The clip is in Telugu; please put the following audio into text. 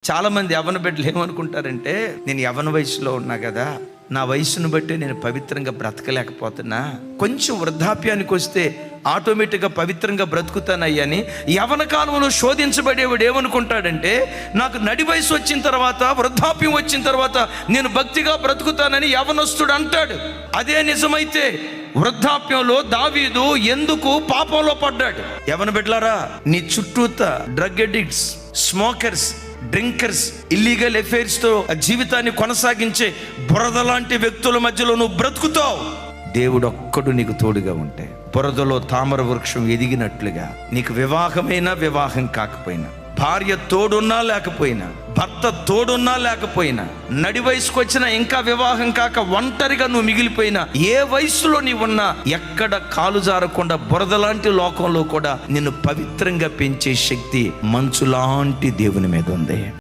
చాలామంది యవ్వన బిడ్డలు ఏమనుకుంటారంటే, నేను యవ్వన వయసులో ఉన్నా కదా, నా వయసును బట్టి నేను పవిత్రంగా బ్రతకలేకపోతున్నా, కొంచెం వృద్ధాప్యానికి వస్తే ఆటోమేటిక్గా పవిత్రంగా బ్రతుకుతానయ్యని యవ్వన కాలంలో శోధించబడేవాడు ఏమనుకుంటాడంటే, నాకు నడి వయసు వచ్చిన తర్వాత, వృద్ధాప్యం వచ్చిన తర్వాత నేను భక్తిగా బ్రతుకుతానని యవ్వనస్తుడు అంటాడు. అదే నిజమైతే వృద్ధాప్యంలో దావీదు ఎందుకు పాపంలో పడ్డాడు? యవ్వన బిడ్డలారా, నీ చుట్టూత drug addicts, smokers, drinkers, illegal affairs తో జీవితాన్ని కొనసాగించే బురద లాంటి వ్యక్తుల మధ్యలో నువ్వు బ్రతుకుతావు. దేవుడు ఒక్కడు నీకు తోడుగా ఉంటే బురదలో తామర వృక్షం ఎదిగినట్లుగా, నీకు వివాహమైనా వివాహం కాకపోయినా, భార్య తోడున్నా లేకపోయినా, భర్త తోడున్నా లేకపోయినా, నడి వయసుకు వచ్చినా ఇంకా వివాహం కాక ఒంటరిగా నువ్వు మిగిలిపోయినా, ఏ వయసులో నీవున్నా, ఎక్కడ కాలు జారకుండా బురద లాంటి లోకంలో కూడా నిన్ను పవిత్రంగా పెంచే శక్తి మంచు లాంటి దేవుని మీద ఉంది.